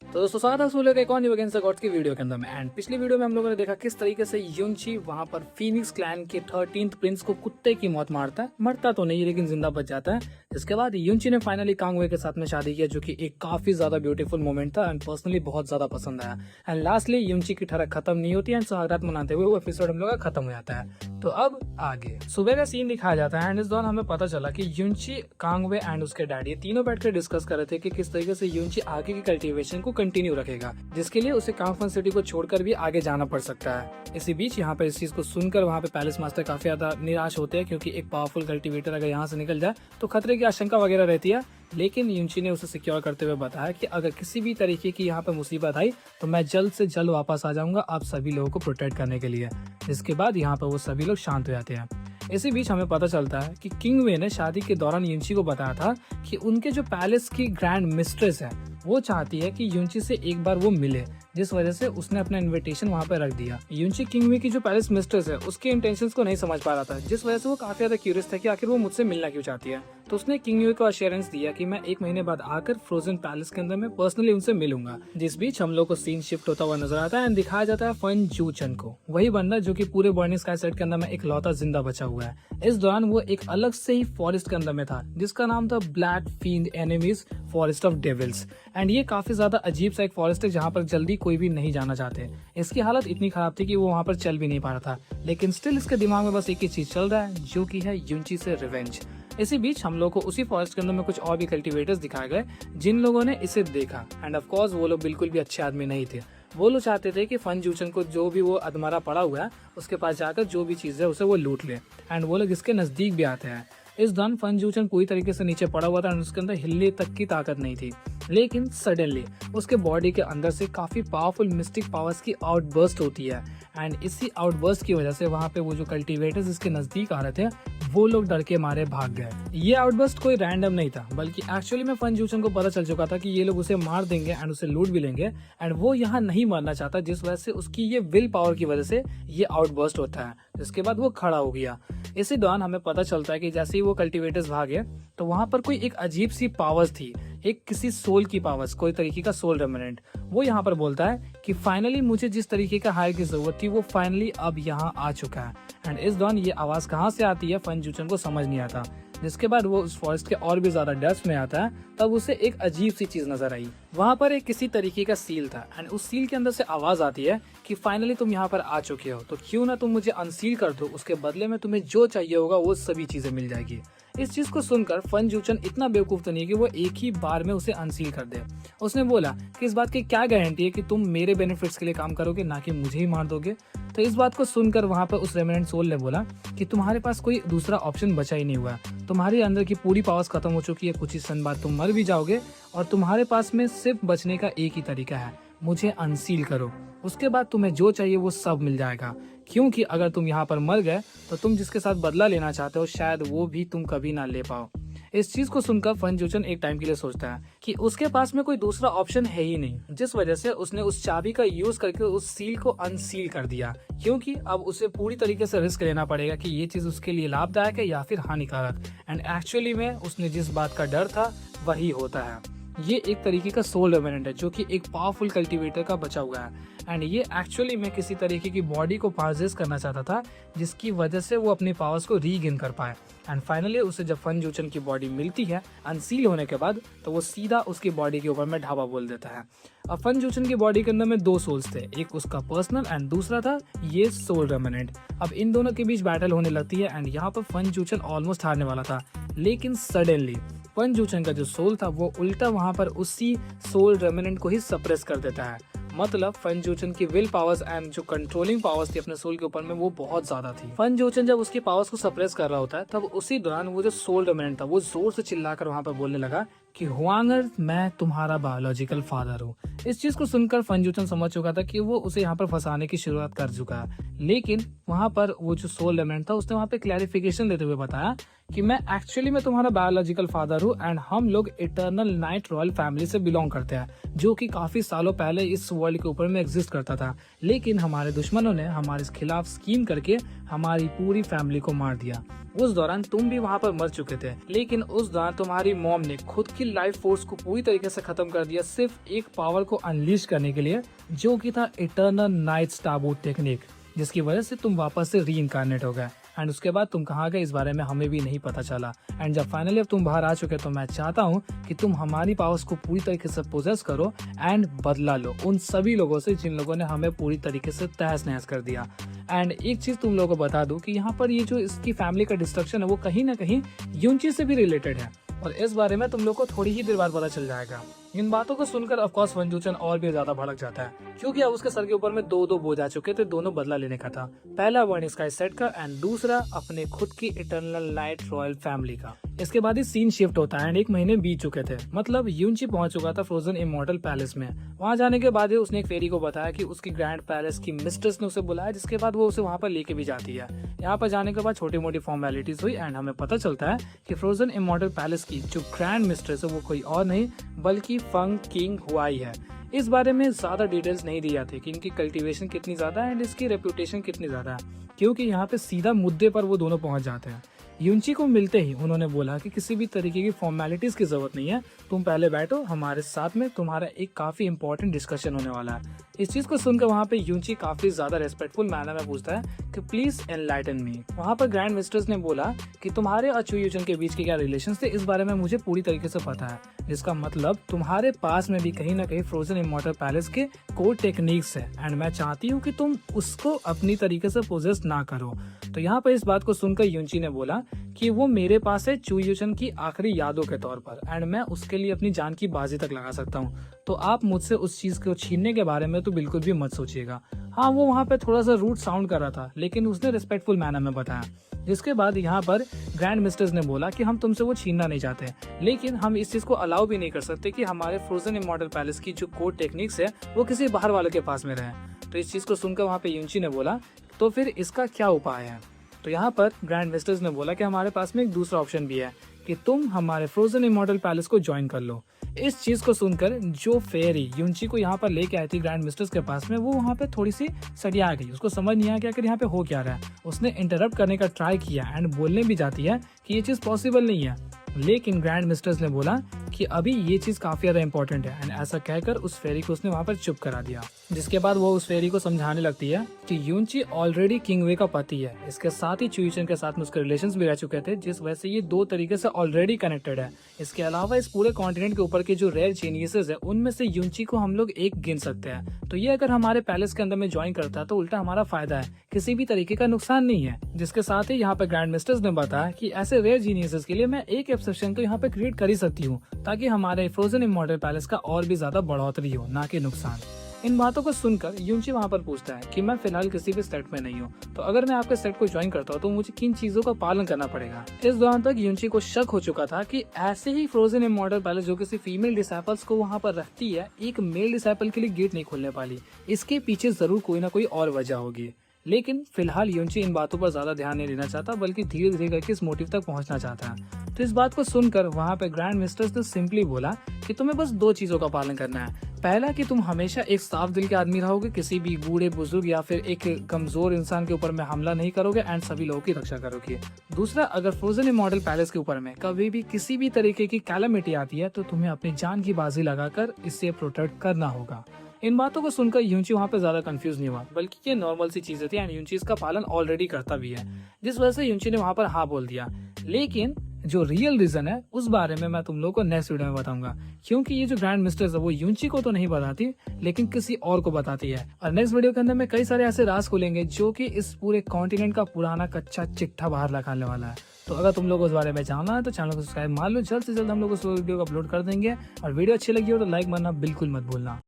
तो दोस्तों स्वागत है सोलो के एक और न्यू अगेंस्ट द गॉड्स की वीडियो के अंदर में। एंड पिछली वीडियो में हम लोगों ने देखा किस तरीके से युनची वहां पर फीनिक्स क्लैन के 13th प्रिंस को कुत्ते की मौत मारता है। मरता तो नहीं लेकिन जिंदा बच जाता है। इसके बाद युनची ने फाइनली कांगवे के साथ में शादी किया, जो कि एक काफी ज्यादा ब्यूटीफुल मोमेंट था एंड पर्सनली बहुत ज्यादा पसंद आया। एंड लास्टली युनची की ठरक खत्म नहीं होती एंड सुहागरात मनाते हुए वो एपिसोड हम लोग का खत्म हो जाता है। तो अब आगे सुबह का सीन दिखाया जाता है एंड इस दौरान हमें पता चला कि युनची, कांगवे एंड उसके डैडी तीनों बैठकर डिस्कस कर रहे थे कि किस तरीके से युनची आगे की कल्टीवेशन को कंटिन्यू रखेगा, जिसके लिए उसे कांगफन सिटी को छोड़कर भी आगे जाना पड़ सकता है। इसी बीच यहाँ पे इस चीज को सुनकर वहाँ पे पैलेस मास्टर काफी ज्यादा निराश होते हैं, क्योंकि एक पावरफुल कल्टीवेटर अगर यहाँ से निकल जाए तो खतरे की आशंका वगैरह रहती है। लेकिन युनची ने उसे सिक्योर करते हुए बताया कि अगर किसी भी तरीके की यहाँ पे मुसीबत आई तो मैं जल्द से जल्द वापस आ जाऊंगा आप सभी लोगों को प्रोटेक्ट करने के लिए। इसके बाद यहाँ पे वो सभी लोग शांत हो जाते हैं। इसी बीच हमें पता चलता है कि किंगवे ने शादी के दौरान युनची को बताया था कि उनके जो पैलेस की ग्रैंड मिस्ट्रेस है वो चाहती है कि युनची से एक बार वो मिले, जिस वजह से उसने अपना इनविटेशन वहाँ पे रख दिया। युनची किंगवे की जो पैलेस मिस्ट्रेस है उसके इंटेंशंस को नहीं समझ पा रहा था, जिस वजह से वो काफी ज्यादा क्यूरियस था कि आखिर वो मुझसे मिलना क्यों चाहती है। तो उसने किंगवे को अश्योरेंस दिया कि मैं 1 महीने बाद आकर फ्रोजन पैलेस के अंदर मैं पर्सनली उनसे मिलूंगा। जिस बीच हम लोग को सीन शिफ्ट होता हुआ नजर आता है एंड दिखाया जाता है फन जूचन को, वही बंदा जो कि पूरे बर्निंग स्काई सेट के अंदर में इकलौता जिंदा बचा हुआ है। इस दौरान वो एक अलग से ही फॉरेस्ट के अंदर में था जिसका नाम था black field enemies forest of devils. And ये काफी ज्यादा अजीब सा एक फॉरेस्ट है जहाँ पर जल्दी कोई भी नहीं जाना चाहते। इसकी हालत इतनी खराब थी कि वो वहाँ पर चल भी नहीं पा रहा था, लेकिन स्टिल इसके दिमाग में बस एक ही चीज चल रहा है, जो कि है युनची से रिवेंज। इसी बीच हम लोग को उसी फॉरेस्ट के अंदर में कुछ और भी कल्टीवेटर्स दिखाए गए जिन लोगों ने इसे देखा। एंड ऑफ कोर्स वो लोग बिल्कुल भी अच्छे आदमी नहीं थे। वो लोग चाहते थे कि फन जूचन को जो भी वो अधमरा पड़ा हुआ है उसके पास जाकर जो भी चीज है उसे वो लूट ले। एंड वो लोग इसके नजदीक भी आते हैं। इस दौरान फन जूचन पूरी तरीके से नीचे पड़ा हुआ था और उसके अंदर हिलने तक की ताकत नहीं थी। लेकिन सडनली उसके बॉडी के अंदर से काफी पावरफुल मिस्टिक पावर्स की आउटबर्स्ट होती है। एंड इसी आउटबर्स्ट की वजह से वहाँ पे वो जो कल्टीवेटर्स इसके नजदीक आ रहे थे वो लोग डर के मारे भाग गए। ये आउटबर्स्ट कोई रैंडम नहीं था, बल्कि एक्चुअली में फन जूचन को पता चल चुका था कि ये लोग उसे मार देंगे एंड उसे लूट भी लेंगे। एंड वो यहाँ नहीं मरना चाहता, जिस वजह से उसकी ये विल पावर की वजह से ये आउटबर्स्ट होता है। जिसके बाद वो खड़ा हो गया। इसी दौरान हमें पता चलता है कि जैसे ही वो कल्टीवेटर्स भागे तो वहां पर कोई एक अजीब सी पावर्स थी, एक किसी सोल की पावर्स, कोई तरीके का सोल रेमिनेंट। वो यहाँ पर बोलता है कि फाइनली मुझे जिस तरीके का हायर की जरूरत थी वो फाइनली अब यहाँ आ चुका है। एंड इस दौरान ये आवाज कहाँ से आती है फन जूचन को समझ नहीं आता। जिसके बाद वो उस फॉरेस्ट के और भी ज्यादा डेप्थ में आता है, तब उसे एक अजीब सी चीज नजर आई। वहां पर एक किसी तरीके का सील था एंड उस सील के अंदर से आवाज आती है कि फाइनली तुम यहाँ पर आ चुके हो, तो क्यों ना तुम मुझे अनसील कर दो, उसके बदले में तुम्हें जो चाहिए होगा वो सभी चीजें मिल जाएगी। इस चीज को सुनकर फन जूचन इतना बेवकूफ तो नहीं है कि वो एक ही बार में उसे अनसील कर दे। उसने बोला कि इस बात की क्या गारंटी है कि तुम मेरे बेनिफिट्स के लिए काम करोगे, ना कि मुझे ही मार दोगे। तो इस बात को सुनकर वहां पर उस रेमिनेंट सोल ने बोला कि तुम्हारे पास कोई दूसरा ऑप्शन बचा ही नहीं हुआ है, तुम्हारे अंदर की पूरी पावर्स खत्म हो चुकी है, कुछ ही समय बाद तुम मर भी जाओगे और तुम्हारे पास में सिर्फ बचने का एक ही तरीका है, मुझे अनसील करो, उसके बाद तुम्हें जो चाहिए वो सब मिल जाएगा। क्योंकि अगर तुम यहाँ पर मर गए तो तुम जिसके साथ बदला लेना चाहते हो शायद वो भी तुम कभी ना ले पाओ। इस चीज को सुनकर फन जूचन एक टाइम के लिए सोचता है कि उसके पास में कोई दूसरा ऑप्शन है ही नहीं, जिस वजह से उसने उस चाबी का यूज करके उस सील को अनसील कर दिया, क्योंकि अब उसे पूरी तरीके से रिस्क लेना पड़ेगा कि ये चीज उसके लिए लाभदायक है या फिर हानिकारक। एंड एक्चुअली में उसने जिस बात का डर था वही होता है। ये एक तरीके का सोल रेमिनेंट है जो कि एक पावरफुल कल्टीवेटर का बचा हुआ है। एंड ये एक्चुअली में किसी तरीके की बॉडी को पाजेस करना चाहता था, जिसकी वजह से वो अपनी पावर्स को रीगेन कर पाए। एंड फाइनली उसे जब फन जूचन की बॉडी मिलती है अनसील होने के बाद, तो वो सीधा उसकी बॉडी के ऊपर में ढाबा बोल देता है। अब फन जूचन की बॉडी के अंदर में 2 सोल्स थे, एक उसका पर्सनल एंड दूसरा था ये सोल रेमिनेंट। अब इन दोनों के बीच बैटल होने लगती है एंड यहाँ पर फन जूचन ऑलमोस्ट हारने वाला था, लेकिन सडनली फन जूचन का जो सोल था वो उल्टा वहां पर उसी सोल रेमिनेंट को ही सप्रेस कर देता है। मतलब फन जूचन की विल पावर्स एंड जो कंट्रोलिंग पावर्स थी अपने सोल के ऊपर में वो बहुत ज्यादा थी। फन जूचन जब उसकी पावर्स को सप्रेस कर रहा होता है तब उसी दौरान वो जो सोल रेमिनेंट था वो जोर से चिल्लाकर वहां पर बोलने लगा कि हुआंगर मैं तुम्हारा बायोलॉजिकल फादर हूँ। इस चीज को सुनकर फन जूचन समझ चुका था कि वो उसे यहाँ पर फंसाने की शुरुआत कर चुका है, लेकिन वहां पर वो जो सोल रेमिनेंट था उसने वहां पे क्लैरिफिकेशन देते हुए बताया कि मैं एक्चुअली में तुम्हारा बायोलॉजिकल फादर हूँ एंड हम लोग इटर्नल नाइट रॉयल फैमिली से बिलोंग करते हैं, जो कि काफी सालों पहले इस वर्ल्ड के ऊपर में एग्जिस्ट करता था। लेकिन हमारे दुश्मनों ने हमारे खिलाफ स्कीम करके हमारी पूरी फैमिली को मार दिया। उस दौरान तुम भी वहाँ पर मर चुके थे, लेकिन उस दौरान तुम्हारी मॉम ने खुद की लाइफ फोर्स को पूरी तरीके से खत्म कर दिया सिर्फ एक पावर को अनलीश करने के लिए, जो कि था इटर्नल नाइट स्टारबूट टेक्निक, जिसकी वजह से तुम वापस से रीइंकार्नेट हो गए। एंड उसके बाद तुम कहाँ गए इस बारे में हमें भी नहीं पता चला। एंड जब फाइनली अब तुम बाहर आ चुके तो मैं चाहता हूँ कि तुम हमारी पावर्स को पूरी तरीके से पोजेस करो एंड बदला लो उन सभी लोगों से जिन लोगों ने हमें पूरी तरीके से तहस नहस कर दिया। एंड एक चीज तुम लोगों को बता दूं कि यहाँ पर ये जो इसकी फैमिली का डिस्ट्रक्शन है वो कहीं ना कहीं यूनची से भी रिलेटेड है, और इस बारे में तुम लोग को थोड़ी ही देर बाद पता चल जाएगा। इन बातों को सुनकर ऑफकोर्स वंजूचन और भी ज्यादा भड़क जाता है, क्योंकि अब उसके सर के ऊपर में दो बोझ आ चुके थे, दोनों बदला लेने का था। पहला वर्निंग स्काई सेट का एंड दूसरा अपने खुद की इटर्नल नाइट रॉयल फैमिली का। इसके बाद ही सीन शिफ्ट होता है एंड 1 महीने बीत चुके थे, मतलब यूनची पहुंच चुका था फ्रोजन इमॉर्टल पैलेस में। वहां जाने के बाद उसने एक फेरी को बताया कि उसकी ग्रैंड पैलेस की मिस्ट्रेस ने उसे बुलाया, जिसके बाद वो उसे वहां पर लेके भी जाती है। यहाँ पर जाने के बाद छोटी मोटी फॉर्मेलिटीज हुई एंड हमें पता चलता है कि फ्रोजन इमॉर्टल पैलेस की जो ग्रैंड मिस्ट्रेस है वो कोई और नहीं बल्कि फंग किंग हुआई है। इस बारे में ज्यादा डिटेल्स नहीं दी जाती कि इनकी कल्टीवेशन कितनी ज्यादा है एंड इसकी रेपुटेशन कितनी ज्यादा है, क्योंकि यहाँ पे सीधा मुद्दे पर वो दोनों पहुंच जाते हैं। यूनची को मिलते ही उन्होंने बोला कि किसी भी तरीके की फॉर्मेलिटीज की जरूरत नहीं है, तुम पहले बैठो हमारे साथ में, तुम्हारा एक काफी इंपॉर्टेंट डिस्कशन होने वाला है। इस चीज को सुनकर वहाँ पे यूनची काफी ज्यादा रेस्पेक्टफुल मैनर में पूछता है कि प्लीज एनलाइटन मी। वहाँ पर ग्रैंड मिस्ट्रेस ने बोला कि तुम्हारे और चुयूचन के बीच के क्या रिलेशन थे इस बारे में मुझे पूरी तरीके से पता है, जिसका मतलब तुम्हारे पास में भी कहीं ना कहीं फ्रोजन इमॉर्टल पैलेस के कोर टेक्निक्स है एंड मैं चाहती हूँ कि तुम उसको अपनी तरीके से पोजेस ना करो। तो यहाँ पर इस बात को सुनकर यूनची ने बोला कि वो मेरे पास है चुयूचन की आखिरी यादों के तौर पर एंड मैं उसके लिए अपनी जान की बाजी तक लगा सकता हूँ, तो आप मुझसे उस चीज को छीनने के बारे में तो बिल्कुल भी मत सोचिएगा। हाँ, वो वहाँ पे थोड़ा सा रूड साउंड कर रहा था, लेकिन उसने रिस्पेक्टफुल मैनर में बताया। जिसके बाद यहाँ पर ग्रैंड मिस्टर्स ने बोला कि हम तुमसे वो छीनना नहीं चाहते, लेकिन हम इस चीज को अलाउ भी नहीं कर सकते कि हमारे फ्रोजन इमॉर्टल पैलेस की जो कोड टेक्निक्स है वो किसी बाहर वाले के पास में रहे। तो इस चीज को सुनकर वहाँ पे यूनची ने बोला तो फिर इसका क्या उपाय है। तो यहाँ पर ग्रैंड मिस्टर्स ने बोला कि हमारे पास में एक दूसरा ऑप्शन भी है कि तुम हमारे फ्रोजन इमॉर्टल पैलेस को ज्वाइन कर लो। इस चीज को सुनकर जो फेरी यूनची को यहाँ पर लेके आई थी ग्रैंड मिस्टर्स के पास में, वो वहाँ पे थोड़ी सी सड़िया गई। उसको समझ नहीं आया कि आखिर यहाँ पे हो क्या रहा है। उसने इंटरप्ट करने का ट्राई किया एंड बोलने भी जाती है कि ये चीज पॉसिबल नहीं है, लेकिन ग्रैंड मिस्टर्स ने बोला कि अभी ये चीज काफी ज्यादा इंपॉर्टेंट है एंड ऐसा कहकर उस फेरी को उसने वहाँ पर चुप करा दिया। जिसके बाद वो उस फेरी को समझाने लगती है कि यूनची ऑलरेडी किंग वे का पति है, इसके साथ ही चुयूचन के साथ में उसके रिलेशंस भी रह चुके थे, जिस वजह से ये दो तरीके से ऑलरेडी कनेक्टेड है। इसके अलावा इस पूरे कॉन्टिनेंट के ऊपर के जो रेयर जीनियसेस है उनमें से यूनची को हम लोग एक गिन सकते हैं। तो ये अगर हमारे पैलेस के अंदर में ज्वाइन करता है तो उल्टा हमारा फायदा है, किसी भी तरीके का नुकसान नहीं है। जिसके साथ ही यहाँ पे ग्रैंड मिस्टर्स ने बताया कि ऐसे रेयर जीनियसेस के लिए मैं एक एक्सेप्शन तो यहाँ पे क्रिएट कर ही सकती हूँ, ताकि हमारे फ्रोजन इमॉर्टल पैलेस का और भी ज्यादा बढ़ोतरी हो, ना कि नुकसान। इन बातों को सुनकर यूनची वहाँ पर पूछता है कि मैं फिलहाल किसी भी सेट में नहीं हूँ, तो अगर मैं आपके सेट को ज्वाइन करता हूँ तो मुझे किन चीजों का पालन करना पड़ेगा। इस दौरान तक यूनची को शक हो चुका था कि ऐसे ही फ्रोजन इमॉर्टल पैलेस जो किसी फीमेल डिसाइपल्स को वहाँ पर रखती है, एक मेल डिसाइपल के लिए गेट नहीं खोलने वाली। इसके पीछे जरूर कोई ना कोई और वजह होगी, लेकिन फिलहाल यूनची इन बातों पर ज्यादा ध्यान नहीं देना चाहता, बल्कि धीरे धीरे करके इस मोटिव तक पहुंचना चाहता है। तो इस बात को सुनकर वहाँ पे ग्रैंड मिस्टर्स ने सिंपली बोला कि तुम्हें बस 2 चीजों का पालन करना है। पहला कि तुम हमेशा एक साफ दिल के आदमी रहोगे, किसी भी बूढ़े बुजुर्ग या फिर एक कमजोर इंसान के ऊपर में हमला नहीं करोगे एंड सभी लोगों की रक्षा करोगे। दूसरा, अगर फ्रोजन इमॉर्टल पैलेस के ऊपर में कभी भी किसी भी तरीके की कैलामिटी आती है तो तुम्हें अपनी जान की बाजी लगाकर इससे प्रोटेक्ट करना होगा। इन बातों को सुनकर यूनची वहाँ पे ज्यादा कंफ्यूज नहीं हुआ, बल्कि ये नॉर्मल सी चीजें थी एंड यूनची इसका पालन ऑलरेडी करता भी है, जिस वजह से यूनची ने वहाँ पर हाँ बोल दिया। लेकिन जो रियल रीजन है उस बारे में मैं तुम लोगों को नेक्स्ट वीडियो में बताऊंगा, क्योंकि ये जो ग्रैंड मिस्टर्स है वो यूनची को तो नहीं बताती, लेकिन किसी और को बताती है। और नेक्स्ट वीडियो के अंदर में कई सारे ऐसे राज खोलेंगे जो कि इस पूरे कॉन्टिनेंट का पुराना कच्चा चिट्ठा बाहर निकालने वाला है। तो अगर तुम लोग उस बारे में जानना है तो चैनल को सब्सक्राइब मार लो, जल्द से जल्द हम लोग उस वीडियो को अपलोड कर देंगे। और वीडियो अच्छी लगी हो तो लाइक मारना बिल्कुल मत भूलना।